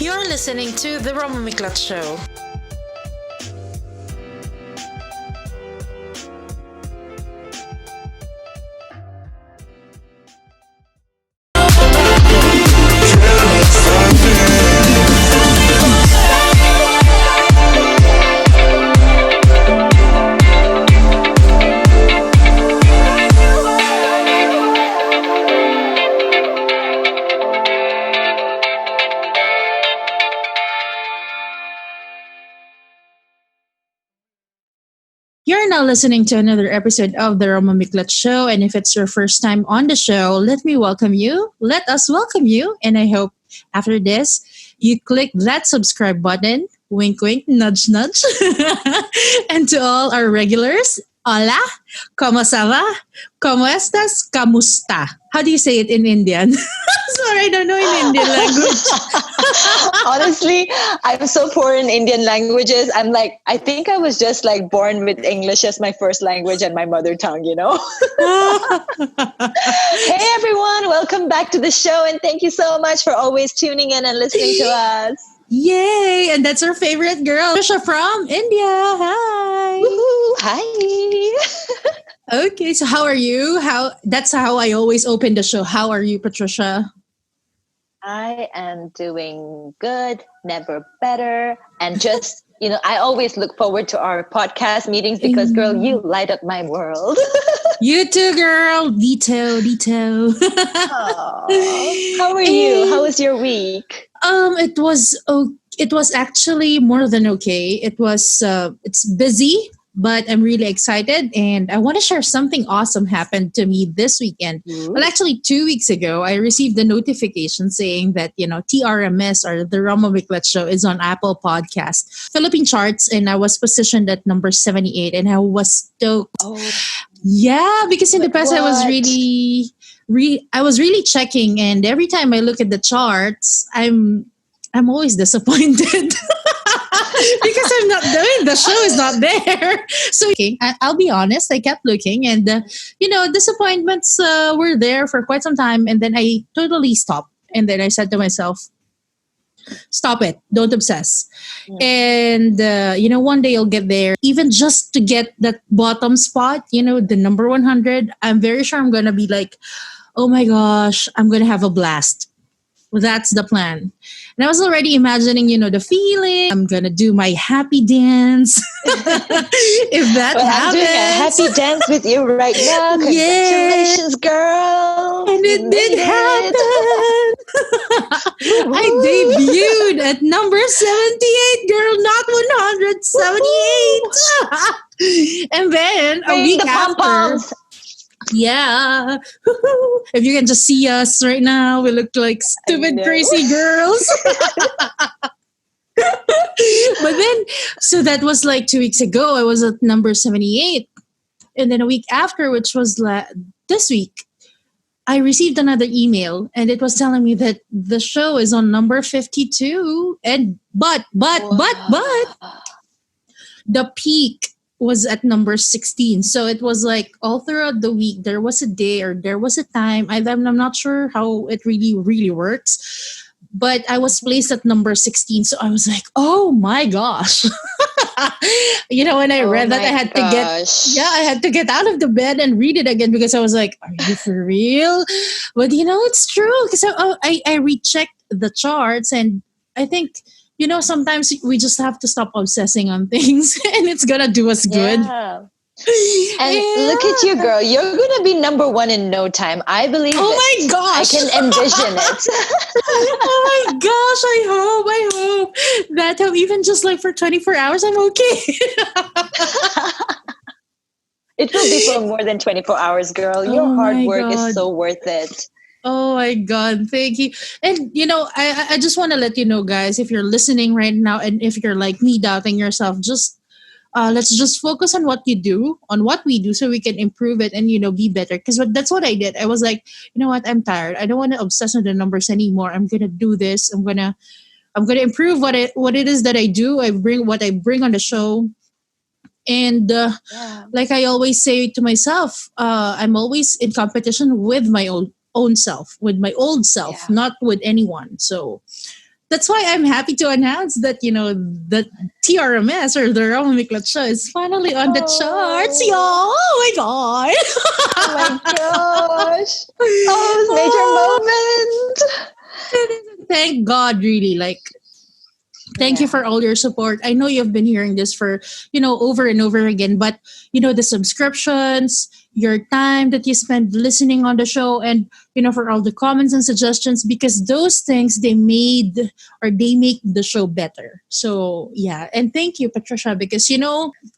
You're listening to the Roma Miclat Show. You're now listening to another episode of the Roma Miclat Show. And if it's your first time on the show, let me welcome you. Let us welcome you. And I hope after this, you click that subscribe button. Wink, wink, nudge, nudge. And to all our regulars, hola, como ça va? Como estas? Kamusta? How do you say it in Indian? Sorry, I don't know in Indian language. Honestly, I'm so poor in Indian languages. I think I was just like born with English as my first language and my mother tongue, you know? Hey everyone, welcome back to the show and thank you so much for always tuning in and listening to us. Yay! And that's our favorite girl, Patricia from India. Hi. Woohoo! Hi. Okay, so how are you? That's how I always open the show. How are you, Patricia? I am doing good, never better. And just, I always look forward to our podcast meetings because, girl, you light up my world. You too, girl. Dito, dito. How are you? How was your week? It was actually more than okay. It's busy, but I'm really excited and I want to share something awesome happened to me this weekend. Ooh. Well, actually 2 weeks ago, I received a notification saying that, TRMS or the Roma Miclat Show is on Apple Podcast Philippine charts and I was positioned at number 78 and I was stoked. Oh. Yeah, because in the past I was What? really checking and every time I look at the charts, I'm always disappointed. Because I'm not doing the show is not there. So okay, I'll be honest, I kept looking and disappointments were there for quite some time and then I totally stopped and then I said to myself, stop it, don't obsess. And one day you'll get there, even just to get that bottom spot, the number 100. I'm very sure I'm gonna be like, oh my gosh, I'm gonna have a blast. Well, that's the plan. And I was already imagining, the feeling. I'm going to do my happy dance. If that I'm doing a happens. happy dance with you right now. Congratulations, girl. And it You did made happen. I debuted at number 78, girl, not 178. And then a Bring week the after. pom-poms. Yeah. If you can just see us right now, we look like stupid, know. crazy girls. But then, so that was like 2 weeks ago. I was at number 78. And then a week after, which was this week, I received another email and it was telling me that the show is on number 52. And but the peak was at number 16. So it was like all throughout the week, there was a day or there was a time. I'm not sure how it really, really works. But I was placed at number 16. So I was like, oh my gosh. When I read that, I had to get out of the bed and read it again because I was like, are you for real? But it's true because I rechecked the charts and I think, sometimes we just have to stop obsessing on things and it's gonna do us good. Yeah. And look at you, girl. You're going to be number one in no time. I believe Oh my gosh. I can envision it. Oh my gosh, I hope that even just like for 24 hours, I'm okay. It will be for more than 24 hours, girl. Your Oh hard my work God. is so worth it. Oh my God, thank you. And I just want to let you know, guys, if you're listening right now and if you're like me doubting yourself, just let's just focus on what we do so we can improve it and be better, because that's what I did. I was like, you know what, I'm tired, I don't want to obsess on the numbers anymore. I'm gonna do this. I'm gonna improve what it is that I do. I bring on the show. And like I always say to myself, I'm always in competition with my own self, with my old self, Yeah. not with anyone. So That's why I'm happy to announce that, the TRMS or the Roma Miclat show is finally on the charts, y'all. Oh, Oh my God. oh my gosh. Oh, major moment. Thank God, really. Like, thank you Yeah. for all your support. I know you've been hearing this for, over and over again, but, the subscriptions, your time that you spend listening on the show, and, for all the comments and suggestions, because those things they make the show better. So, yeah. And thank you, Patricia, because,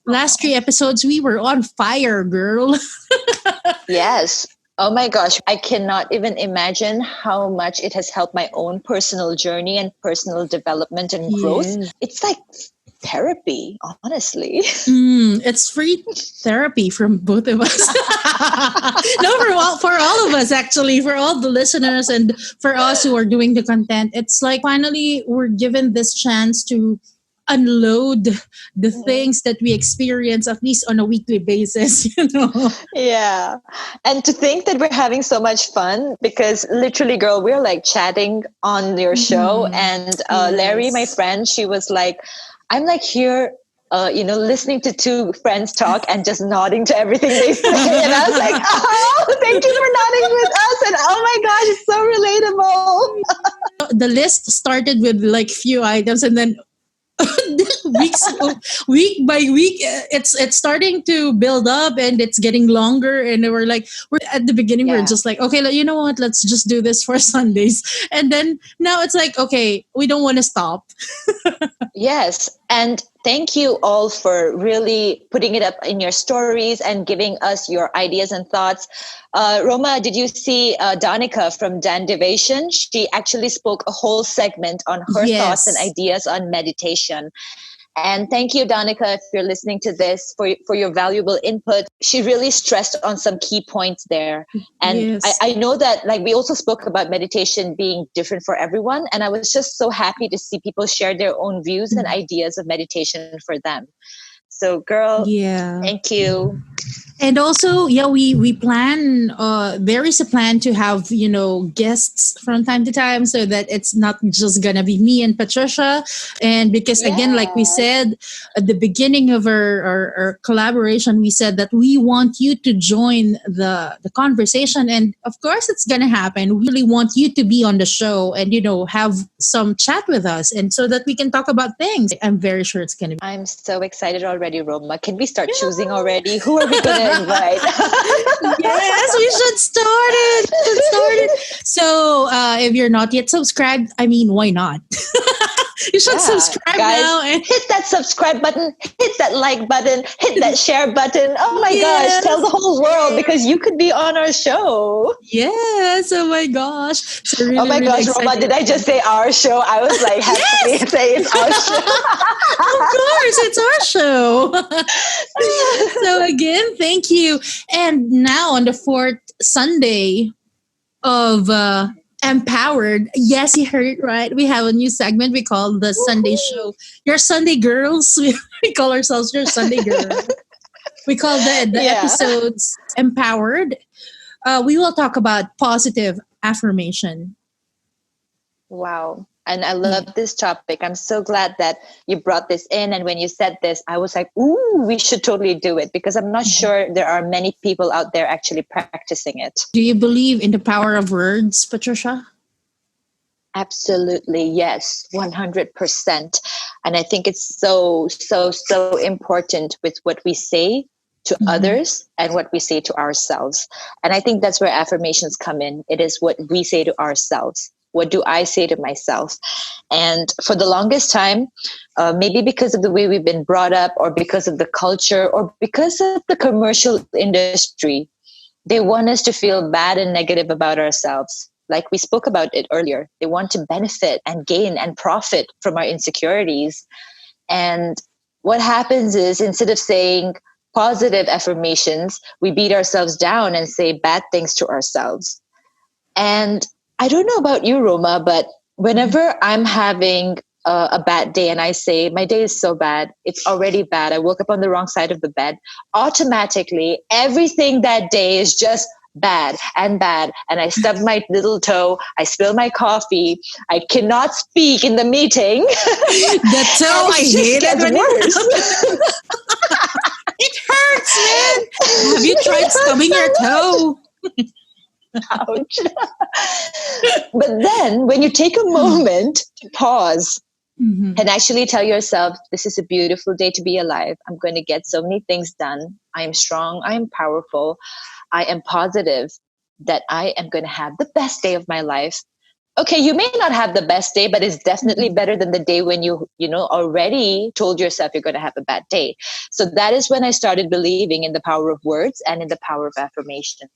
last Oh. 3 episodes, we were on fire, girl. Yes. Oh my gosh. I cannot even imagine how much it has helped my own personal journey and personal development and growth. Yes. It's like therapy, honestly. It's free therapy from both of us. No, for all of us, actually, for all the listeners and for us who are doing the content. It's like finally we're given this chance to unload the things that we experience at least on a weekly basis. Yeah. And to think that we're having so much fun because literally, girl, we're like chatting on your show. Mhm. And Larry, my Yes. friend, she was like, I'm like here, listening to two friends talk and just nodding to everything they say. And I was like, oh, thank you for nodding with us. And oh my gosh, it's so relatable. The list started with like few items, and then week by week, it's starting to build up, and it's getting longer, and we're at the beginning, we're Yeah. just like, okay, you know what, let's just do this for Sundays, and then now it's like, okay, we don't want to stop. Yes. And thank you all for really putting it up in your stories and giving us your ideas and thoughts. Roma, did you see Danica from Dan Devotion? She actually spoke a whole segment on her thoughts and Yes. ideas on meditation. And thank you, Danica, if you're listening to this, for your valuable input. She really stressed on some key points there. And Yes. I know that, like, we also spoke about meditation being different for everyone. And I was just so happy to see people share their own views and ideas of meditation for them. So, girl, Yeah. thank you. And also, yeah, we plan. There is a plan to have guests from time to time, so that it's not just gonna be me and Patricia. And because again, like we Yes. said at the beginning of our collaboration, we said that we want you to join the conversation, and of course, it's gonna happen. We really want you to be on the show and have some chat with us, and so that we can talk about things. I'm very sure it's gonna be. I'm so excited already, Roma. Can we start choosing already? Who are we going to invite? Yes, we should start it. So, if you're not yet subscribed, I mean, why not? You should subscribe guys, now. And hit that subscribe button, hit that like button, hit that share button. Oh my Yes. gosh, tell the whole world because you could be on our show. yes, oh my gosh. So really, Oh my really gosh, Roma, excited. did I just say our show? I was like, happy to say it's our show. Of course, it's our show. So again, thank you. And now on the fourth Sunday of Empowered, yes, you heard it right. We have a new segment we call the Sunday Show. Your Sunday Girls. We call ourselves your Sunday Girls. We call the Yeah. episodes Empowered. We will talk about positive affirmation. Wow. And I love this topic. I'm so glad that you brought this in. And when you said this, I was like, ooh, we should totally do it because I'm not sure there are many people out there actually practicing it. Do you believe in the power of words, Patricia? Absolutely. Yes. 100%. And I think it's so, so, so important with what we say to others and what we say to ourselves. And I think that's where affirmations come in. It is what we say to ourselves. What do I say to myself? And for the longest time, maybe because of the way we've been brought up or because of the culture or because of the commercial industry, they want us to feel bad and negative about ourselves. Like we spoke about it earlier, they want to benefit and gain and profit from our insecurities. And what happens is instead of saying positive affirmations, we beat ourselves down and say bad things to ourselves. And I don't know about you, Roma, but whenever I'm having a bad day and I say, my day is so bad, it's already bad, I woke up on the wrong side of the bed, automatically everything that day is just bad and bad. And I stub my little toe. I spill my coffee. I cannot speak in the meeting. The toe, I hate gets it when worse. it hurts, man. Have you tried stubbing your toe? Ouch. But then when you take a moment to pause and actually tell yourself, this is a beautiful day to be alive. I'm going to get so many things done. I am strong. I am powerful. I am positive that I am going to have the best day of my life. Okay, you may not have the best day, but it's definitely better than the day when you already told yourself you're going to have a bad day. So that is when I started believing in the power of words and in the power of affirmation.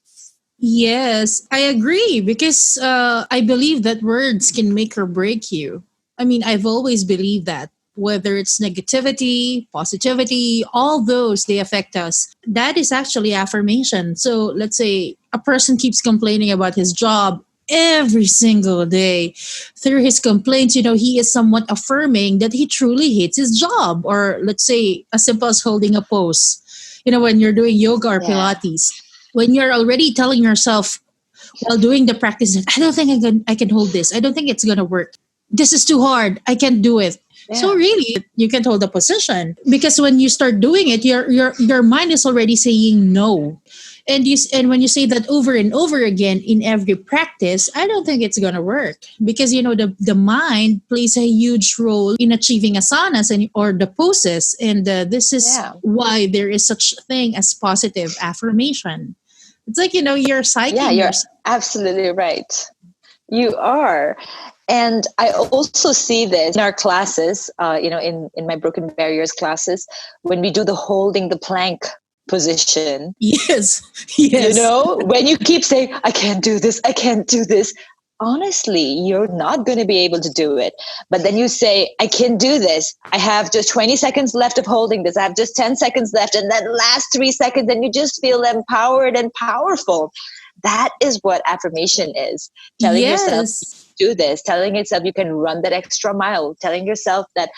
Yes, I agree because I believe that words can make or break you. I mean, I've always believed that whether it's negativity, positivity, all those, they affect us. That is actually affirmation. So let's say a person keeps complaining about his job every single day. Through his complaints, he is somewhat affirming that he truly hates his job. Or let's say as simple as holding a pose, when you're doing yoga or Yeah. Pilates, when you're already telling yourself while doing the practice, I don't think I can hold this. I don't think it's going to work. This is too hard. I can't do it. So Yeah. really, you can't hold the position because when you start doing it, your mind is already saying no, and when you say that over and over again in every practice, I don't think it's gonna work because the mind plays a huge role in achieving asanas or the poses, and this is Yeah. why there is such a thing as positive affirmation. It's like you're Yeah, psyching you're yourself. absolutely right. You are. And I also see this in our classes, in my Broken Barriers classes, when we do the holding the plank position, Yes, yes. when you keep saying, I can't do this, I can't do this, honestly, you're not going to be able to do it. But then you say, I can do this. I have just 20 seconds left of holding this. I have just 10 seconds left. And that last 3 seconds, and you just feel empowered and powerful. That is what affirmation is. Telling yourself, Yes. do this, telling yourself you can run that extra mile, telling yourself that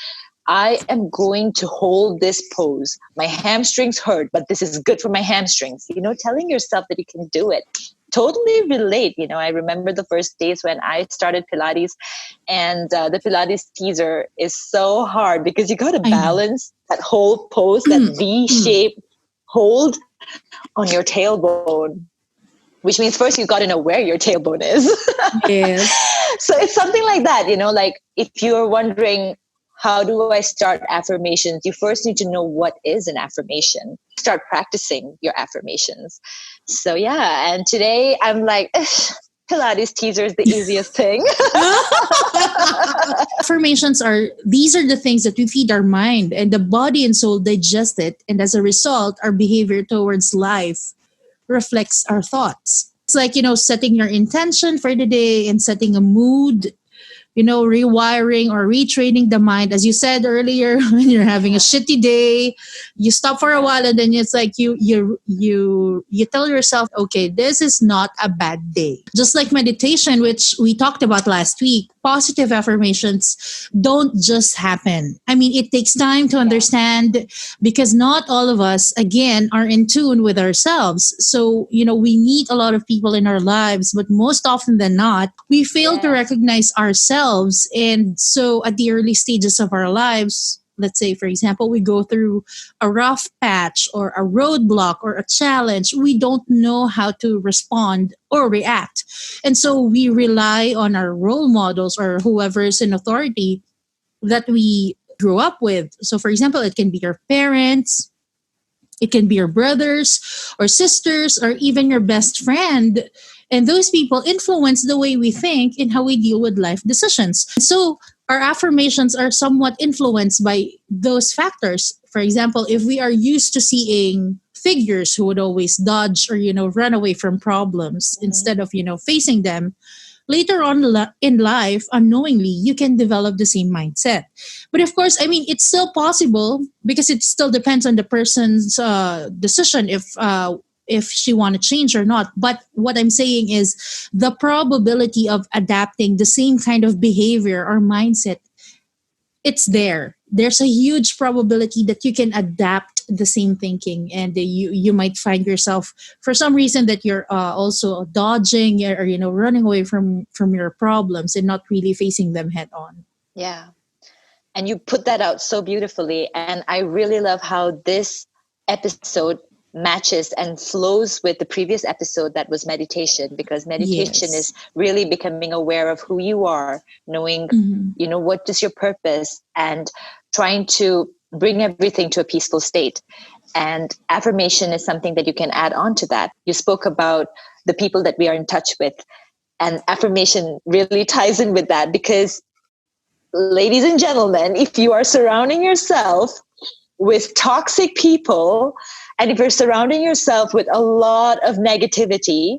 I am going to hold this pose. My hamstrings hurt, but this is good for my hamstrings. Telling yourself that you can do it. Totally relate. I remember the first days when I started Pilates, and the Pilates teaser is so hard because you got to I know. balance that whole pose, that V-shape hold on your tailbone. Which means first you got to know where your tailbone is. Yes. So it's something like that, like if you're wondering, how do I start affirmations? You first need to know what is an affirmation. Start practicing your affirmations. So yeah, and today I'm like, Pilates teaser is the easiest thing. Affirmations these are the things that we feed our mind and the body and soul digest it. And as a result, our behavior towards life reflects our thoughts. It's like, setting your intention for the day and setting a mood, rewiring or retraining the mind. As you said earlier, when you're having a shitty day, you stop for a while and then it's like you tell yourself, okay, this is not a bad day. Just like meditation, which we talked about last week, positive affirmations don't just happen. I mean, it takes time to understand because not all of us, again, are in tune with ourselves. So, we meet a lot of people in our lives, but most often than not, we fail to recognize ourselves. And so at the early stages of our lives, let's say, for example, we go through a rough patch or a roadblock or a challenge, we don't know how to respond or react. And so we rely on our role models or whoever is in authority that we grew up with. So, for example, it can be your parents, it can be your brothers or sisters, or even your best friend. And those people influence the way we think and how we deal with life decisions. So our affirmations are somewhat influenced by those factors. For example, if we are used to seeing figures who would always dodge or, run away from problems instead of, facing them, later on in life, unknowingly, you can develop the same mindset. But of course, I mean, it's still possible because it still depends on the person's decision if she want to change or not. But what I'm saying is the probability of adapting the same kind of behavior or mindset, it's there. there's a huge probability that you can adapt the same thinking, and you might find yourself for some reason that you're also dodging, or running away from your problems and not really facing them head on. Yeah. And you put that out so beautifully. And I really love how this episode matches and flows with the previous episode that was meditation, because meditation Yes. is really becoming aware of who you are, knowing, what is your purpose, and trying to bring everything to a peaceful state. And affirmation is something that you can add on to that. You spoke about the people that we are in touch with, and affirmation really ties in with that, because ladies and gentlemen, if you are surrounding yourself with toxic people, and if you're surrounding yourself with a lot of negativity,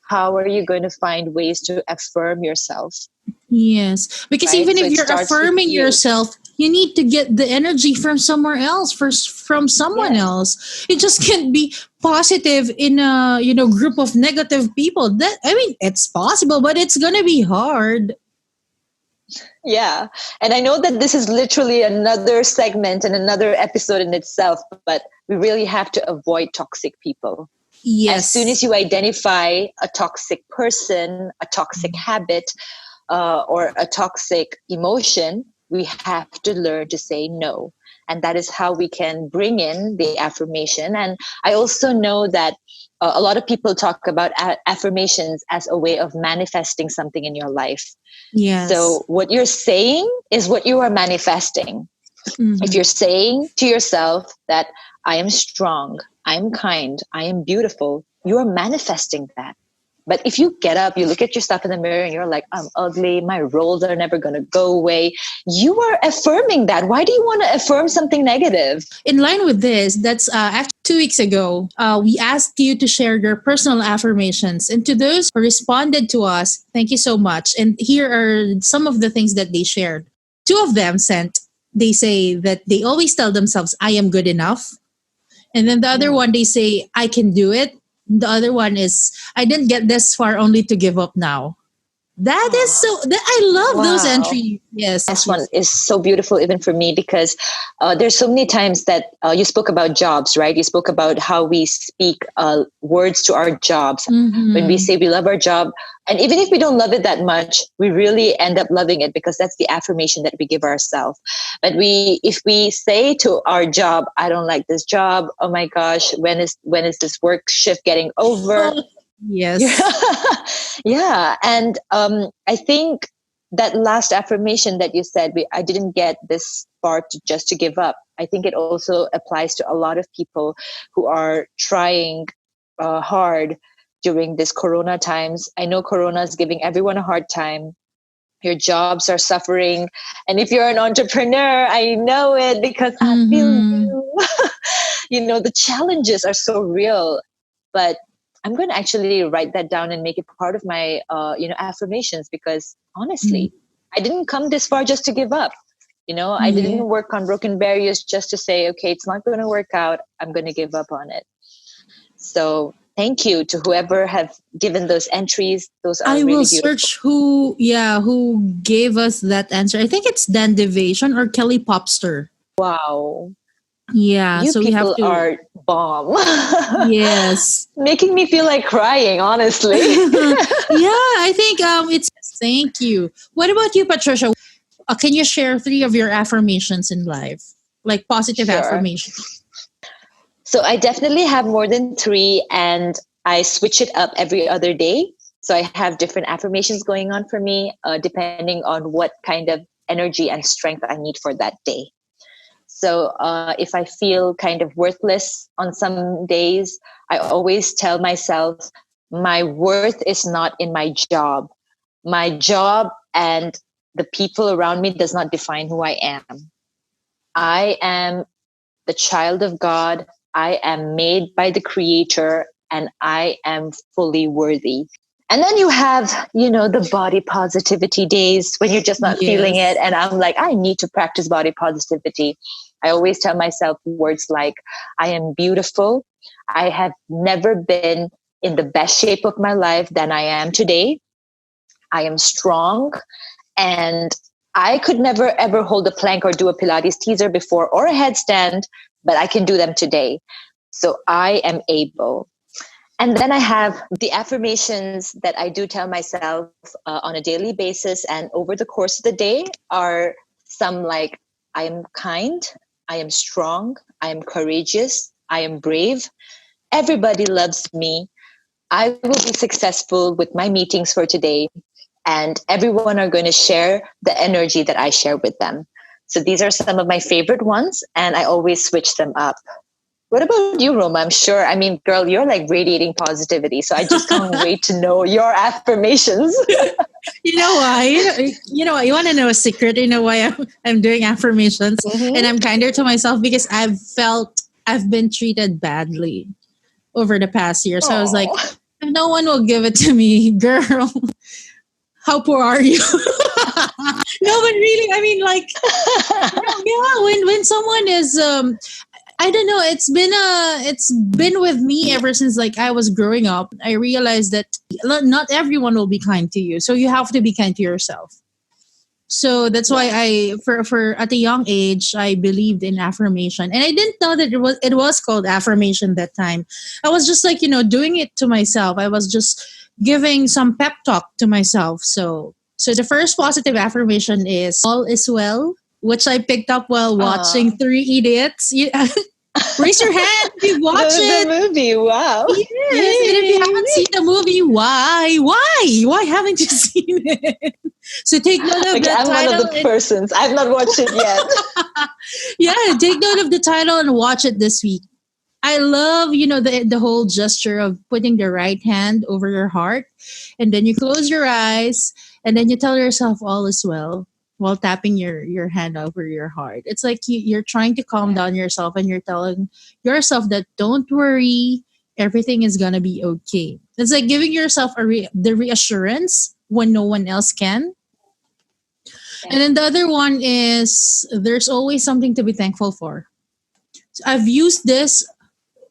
how are you going to find ways to affirm yourself? Yes, because Right? even So if it you're starts with affirming you. yourself, you need to get the energy from somewhere else, first from someone Yes. else. It just can't be positive in a group of negative people. It's possible, but it's gonna be hard. Yeah. And I know that this is literally another segment and another episode in itself, but we really have to avoid toxic people. Yes. As soon as you identify a toxic person, a toxic habit, or a toxic emotion, we have to learn to say no. And that is how we can bring in the affirmation. And I also know that a lot of people talk about affirmations as a way of manifesting something in your life. Yes. So what you're saying is what you are manifesting. If you're saying to yourself that I am strong, I'm kind, I am beautiful, you are manifesting that. But if you get up, you look at yourself in the mirror and you're like, I'm ugly, my rolls are never going to go away, you are affirming that. Why do you want to affirm something negative? In line with this, that's after 2 weeks ago, we asked you to share your personal affirmations. And to those who responded to us, thank you so much. And here are some of the things that they shared. Two of them they say that they always tell themselves, I am good enough. And then the other one, they say, I can do it. The other one is, I didn't get this far only to give up now. That is I love those entries. Yes. This one is so beautiful even for me, because there's so many times that you spoke about jobs, right? You spoke about how we speak words to our jobs. When we say we love our job, and even if we don't love it that much, we really end up loving it, because that's the affirmation that we give ourselves. But if we say to our job, I don't like this job, oh my gosh, when is this work shift getting over? Yes. Yeah. And I think that last affirmation that you said, I didn't get this far just to give up. I think it also applies to a lot of people who are trying hard during this Corona times. I know Corona is giving everyone a hard time. Your jobs are suffering. And if you're an entrepreneur, I know it, because I feel you. The challenges are so real. But I'm going to actually write that down and make it part of my, affirmations, because honestly, I didn't come this far just to give up. I didn't work on broken barriers just to say, okay, it's not going to work out, I'm going to give up on it. So thank you to whoever have given those entries. Those are I really will beautiful. search who gave us that answer. I think it's Dan Devasion or Kelly Popster. Wow. Yeah, You so people we have to. are bomb. Yes. Making me feel like crying, honestly. Yeah, I think it's thank you. What about you, Patricia? Can you share 3 of your affirmations in life? Like positive affirmations. So I definitely have more than 3, and I switch it up every other day. So I have different affirmations going on for me, depending on what kind of energy and strength I need for that day. So if I feel kind of worthless on some days, I always tell myself, my worth is not in my job. My job and the people around me does not define who I am. I am the child of God. I am made by the Creator, and I am fully worthy. And then you have, the body positivity days when you're just not feeling it. And I'm like, I need to practice body positivity. I always tell myself words like, I am beautiful. I have never been in the best shape of my life than I am today. I am strong, and I could never ever hold a plank or do a Pilates teaser before or a headstand, but I can do them today. So I am able. And then I have the affirmations that I do tell myself on a daily basis and over the course of the day are some like, I am kind, I am strong, I am courageous, I am brave, everybody loves me, I will be successful with my meetings for today, and everyone are going to share the energy that I share with them. So these are some of my favorite ones, and I always switch them up. What about you, Roma? I'm sure, I mean, girl, you're like radiating positivity. So I just can't wait to know your affirmations. You know why? You know what? You want to know a secret? You know why I'm doing affirmations and Mm-hmm. I'm kinder to myself because I've been treated badly over the past year. So I was like, Oh, if no one will give it to me, girl, how poor are you? No, but really, I mean, like, yeah, when someone is I don't know. It's been with me ever since like I was growing up. I realized that not everyone will be kind to you, so you have to be kind to yourself. So that's why yes. I for at a young age I believed in affirmation, and I didn't know that it was called affirmation that time. I was just like doing it to myself. I was just giving some pep talk to myself. So the first positive affirmation is all is well, which I picked up while Uh, watching Three Idiots. Raise your hand if you watch the it. movie, wow. Yes, and if you haven't Yay. seen the movie, why haven't you seen it? So take note of Okay, the I'm one of title the and persons. I've not watched it yet. yeah, take note of the title and watch it this week. I love, the whole gesture of putting the right hand over your heart, and then you close your eyes, and then you tell yourself all is well while tapping your hand over your heart. It's like you're trying to calm Yeah. down yourself, and you're telling yourself that don't worry, everything is gonna be okay. It's like giving yourself the reassurance when no one else can. And Yeah. then the other one is there's always something to be thankful for. I've used this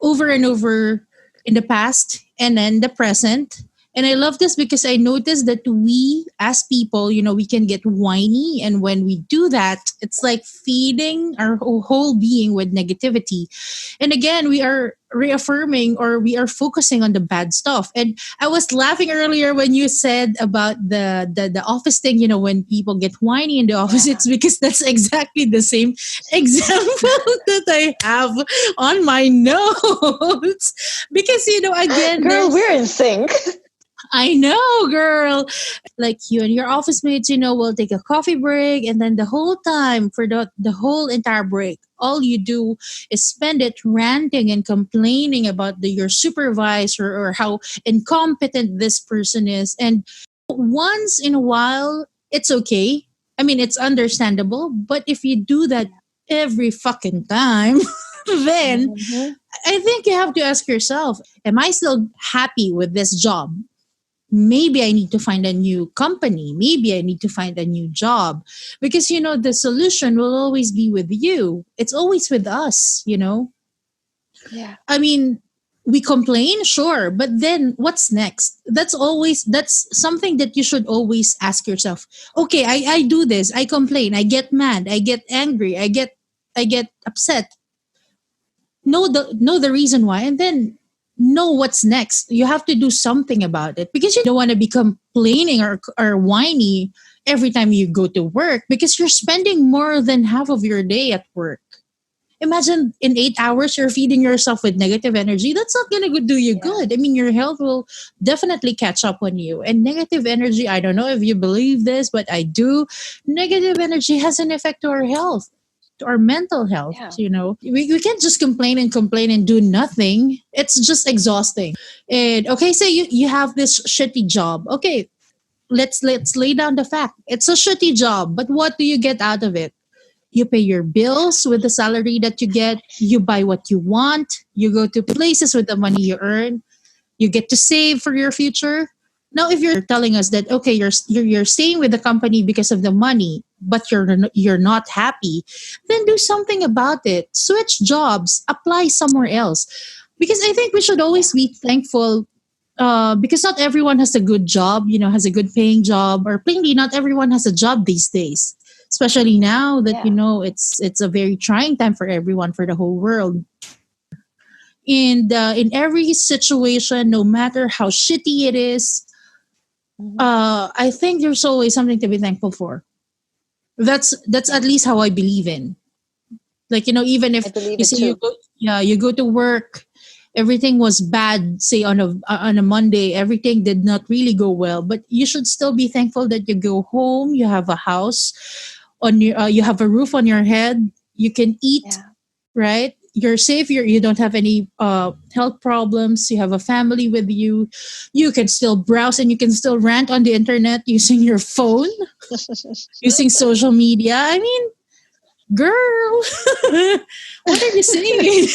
over and over in the past and then the present. And I love this because I noticed that we as people, we can get whiny. And when we do that, it's like feeding our whole being with negativity. And again, we are reaffirming or we are focusing on the bad stuff. And I was laughing earlier when you said about the office thing, when people get whiny in the office, Yeah. it's because that's exactly the same example that I have on my notes. Because, again, Girl, we're there's in sync. I know, girl. Like you and your office mates, will take a coffee break, and then the whole time for the whole entire break, all you do is spend it ranting and complaining about your supervisor or how incompetent this person is. And once in a while, it's okay. I mean, it's understandable. But if you do that every fucking time, then Mm-hmm. I think you have to ask yourself, am I still happy with this job? Maybe I need to find a new company. Maybe I need to find a new job. Because, the solution will always be with you. It's always with us. Yeah. I mean, we complain, sure, but then what's next? That's something that you should always ask yourself. Okay, I do this, I complain, I get mad, I get angry, I get upset. Know the reason why, and then know what's next. You have to do something about it because you don't want to be complaining or whiny every time you go to work because you're spending more than half of your day at work. Imagine in 8 hours you're feeding yourself with negative energy. That's not gonna do you Yeah. good. I mean, your health will definitely catch up on you. And negative energy, I don't know if you believe this, but I do. Negative energy has an effect to our health, to our mental health. Yeah. We can't just complain and do nothing. It's just exhausting. And okay, say you have this shitty job. Okay, let's lay down the fact. It's a shitty job, but what do you get out of it? You pay your bills with the salary that you get. You buy what you want. You go to places with the money you earn. You get to save for your future. Now, if you're telling us that okay, you're staying with the company because of the money, but you're not happy, then do something about it. Switch jobs. Apply somewhere else. Because I think we should Yeah. always be thankful. Because not everyone has a good job, has a good paying job, or plainly, not everyone has a job these days. especially now that Yeah. it's a very trying time for everyone, for the whole world. And in every situation, no matter how shitty it is, Mhm. I think there's always something to be thankful for. That's at Yeah. least how I believe in. Like, even I if believe you it say you too. go, yeah, you go to work, everything was bad, say on a Monday, everything did not really go well, but you should still be thankful that you go home, you have a house you have a roof on your head, you can eat, Yeah. right? You're safe, you don't have any health problems, you have a family with you, you can still browse and you can still rant on the internet using your phone, using social media. I mean, girl, what are you saying?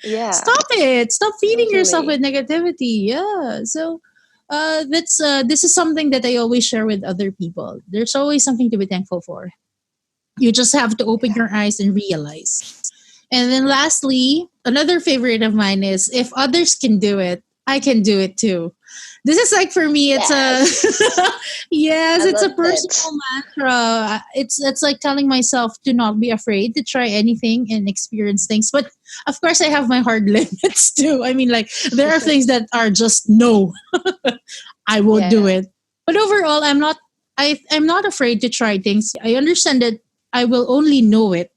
Yeah. Stop it. Stop feeding yourself Totally. with negativity. Yeah. So that's this is something that I always share with other people. There's always something to be thankful for. You just have to open Yeah. your eyes and realize. And then lastly, another favorite of mine is, if others can do it, I can do it too. This is like, for me, it's a Yes. yes, I it's a love personal it. mantra. It's like telling myself to not be afraid to try anything and experience things. But of course, I have my hard limits too. I mean, like, there are things that are just no, I won't do Yeah. it. But overall, I'm not afraid to try things. I understand that I will only know it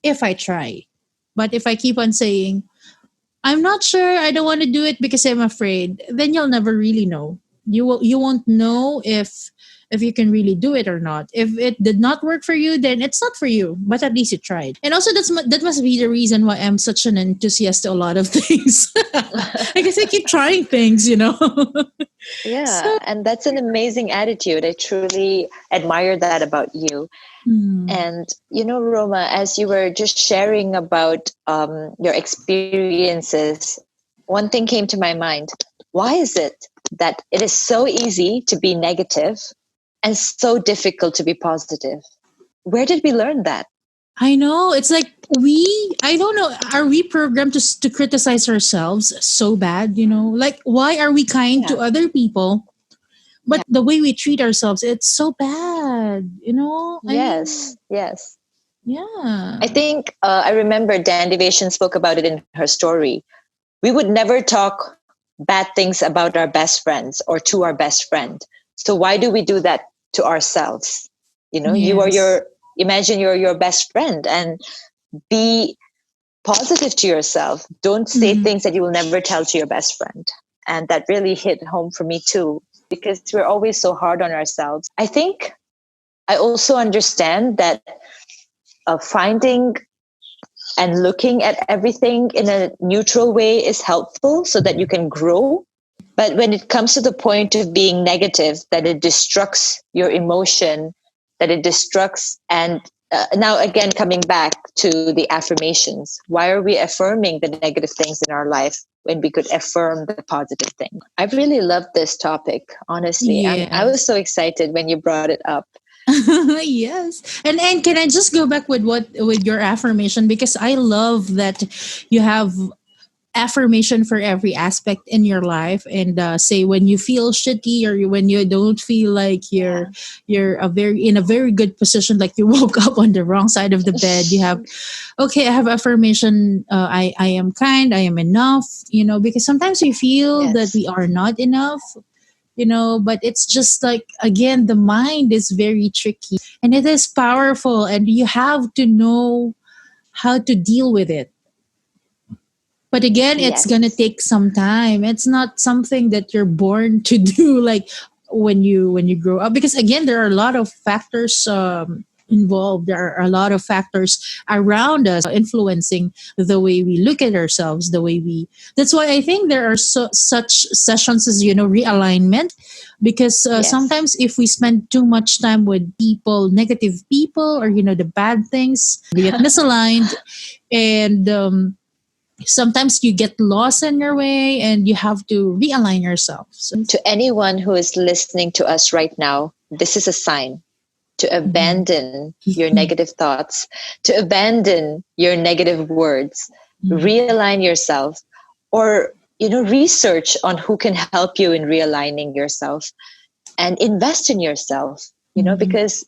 if I try. But if I keep on saying, I'm not sure, I don't want to do it because I'm afraid, then you'll never really know. You won't know if you can really do it or not. If it did not work for you, then it's not for you. But at least you tried. And also, that must be the reason why I'm such an enthusiast to a lot of things. I guess I keep trying things. Yeah, So, and that's an amazing attitude. I truly admire that about you. hmm, And Roma, as you were just sharing about your experiences, one thing came to my mind. Why is it that it is so easy to be negative and so difficult to be positive? Where did we learn that? I know, it's like, I don't know, are we programmed to criticize ourselves so bad? Like, why are we kind to Yeah. other people, but the way we treat ourselves, it's so bad. I mean, Yes. Yes. I yeah. think I remember Dan Deviation spoke about it in her story. We would never talk bad things about our best friends or to our best friend. So why do we do that to ourselves? You are Yes. imagine you're your best friend and be positive to yourself. Don't say Hmm. things that you will never tell to your best friend. And that really hit home for me too, because we're always so hard on ourselves. I think I also understand that finding and looking at everything in a neutral way is helpful so that you can grow. But when it comes to the point of being negative, that it destructs your emotion, that it destructs, and now again, coming back to the affirmations, why are we affirming the negative things in our life when we could affirm the positive thing? I really loved this topic, honestly. I was Yes. so excited when you brought it up. Yes. And can I just go back with your affirmation, because I love that you have affirmation for every aspect in your life, and say when you feel shitty, or when you don't feel like Yeah. you're in a very good position, like you woke up on the wrong side of the bed, you have, okay, I have affirmation, I am kind, I am enough, because sometimes we feel that Yes. we are not enough, but it's just like, again, the mind is very tricky and it is powerful, and you have to know how to deal with it. But again, it's gonna Yes. take some time. It's not something that you're born to do, like when you grow up. Because again, there are a lot of factors involved. There are a lot of factors around us influencing the way we look at ourselves, the way we. That's why I think there are such sessions as realignment, because Yes. sometimes if we spend too much time with people, negative people, or the bad things, we get misaligned, and sometimes you get lost in your way and you have to realign yourself. So, To anyone who is listening to us right now, this is a sign to mhm. abandon your negative thoughts, to abandon your negative words, Mhm. realign yourself, or research on who can help you in realigning yourself, and invest in yourself, Mhm. because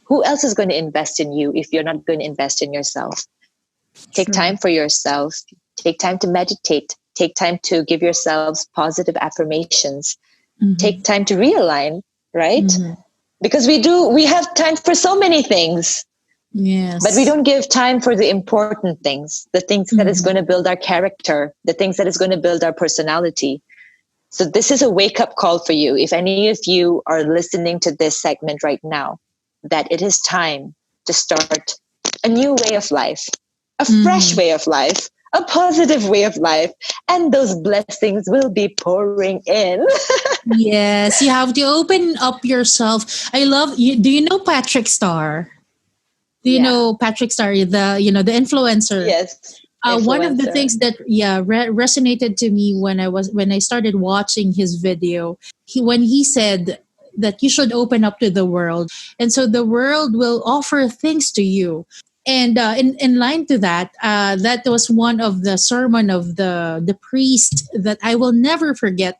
Who else is going to invest in you if you're not going to invest in yourself? Take True. time for yourself. Take time to meditate. Take time to give yourselves positive affirmations. Mhm. Take time to realign, right? Mhm. Because we have time for so many things, Yes. but we don't give time for the important things, the things that is Mhm. going to build our character, the things that is going to build our personality. So this is a wake-up call for you. If any of you are listening to this segment right now, that it is time to start a new way of life, a fresh way of life, a positive way of life, and those blessings will be pouring in. Yes, you have to open up yourself. I love you. Do you know Patrick Star? Do you Yeah. know Patrick Star, the influencer? Yes. One of the Influencer. things that resonated to me when I started watching his video, when he said that you should open up to the world, and so the world will offer things to you. And in line to that, that was one of the sermon of the priest that I will never forget,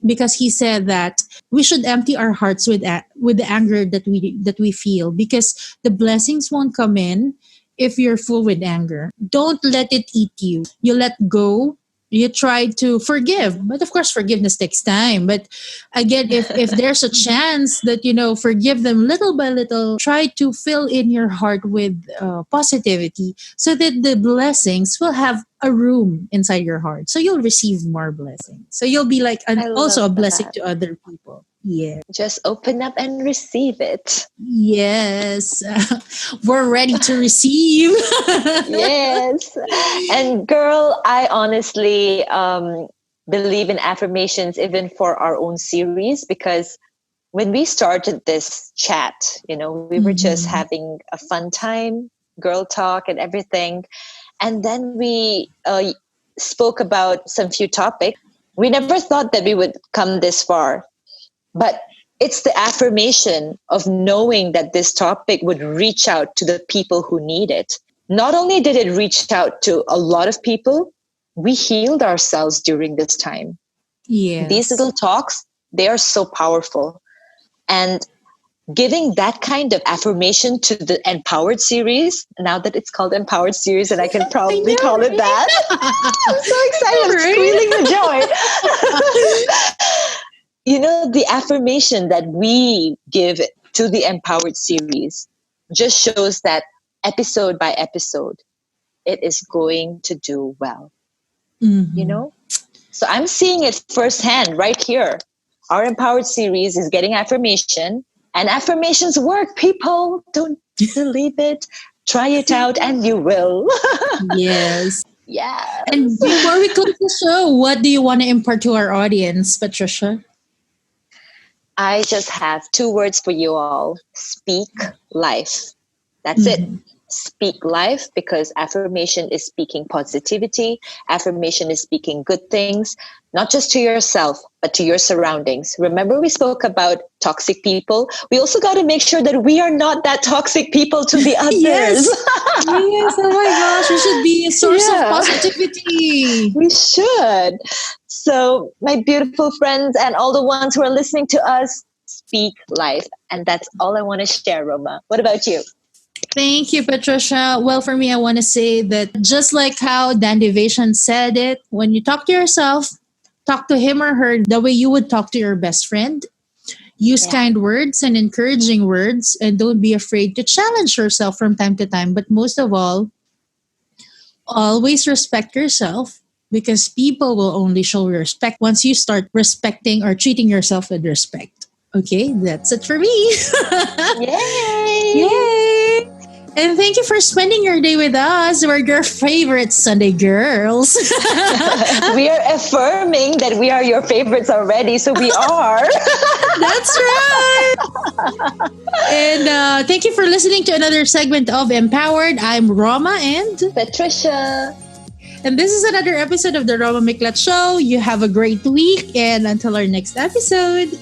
because he said that we should empty our hearts with the anger that we feel, because the blessings won't come in if you're full with anger. Don't let it eat you. You let go. You try to forgive, but of course forgiveness takes time. But again, if there's a chance that forgive them little by little, try to fill in your heart with positivity, so that the blessings will have a room inside your heart, so you'll receive more blessings, so you'll be like I also a love blessing that. to other people. Yeah. Just open up and receive it. Yes. We're ready to receive. Yes. And girl, I honestly believe in affirmations even for our own series, because when we started this chat, we were just Mhm. having a fun time, girl talk and everything. And then we spoke about some few topics. We never thought that we would come this far. But it's the affirmation of knowing that this topic would reach out to the people who need it. Not only did it reach out to a lot of people, we healed ourselves during this time. These Yes. little talks, they are so powerful. And giving that kind of affirmation to the Empowered series, now that it's called Empowered series and I can I proudly know, call it that. I'm so excited. I'm right? squealing with joy. The affirmation that we give to the Empowered series just shows that episode by episode, it is going to do well, you Mhm. know? So I'm seeing it firsthand right here. Our Empowered series is getting affirmation, and affirmations work, people. Don't believe it. Try it out and you will. Yes. Yes. And before we close the show, what do you want to impart to our audience, Patricia? I just have 2 words for you all. Speak life. That's it. Mhm. Speak life, because affirmation is speaking positivity. Affirmation is speaking good things, not just to yourself, but to your surroundings. Remember, we spoke about toxic people. We also got to make sure that we are not that toxic people to the Yes. others. Yes. Oh my gosh, we should be a source of Yeah. positivity. We should. So, my beautiful friends and all the ones who are listening to us, speak life. And that's all I want to share, Roma. What about you? Thank you, Patricia. Well, for me, I want to say that just like how Dan Devasion said it, when you talk to yourself, talk to him or her the way you would talk to your best friend. Use Yeah. kind words and encouraging words, and don't be afraid to challenge yourself from time to time. But most of all, always respect yourself, because people will only show respect once you start respecting or treating yourself with respect. Okay, that's it for me. Yay! Yay! And thank you for spending your day with us. We're your favorite Sunday girls. We are affirming that we are your favorites already, so we are. That's right. And thank you for listening to another segment of Empowered. I'm Roma, Patricia. and this is another episode of the Roma Miclat Show. You have a great week, and until our next episode.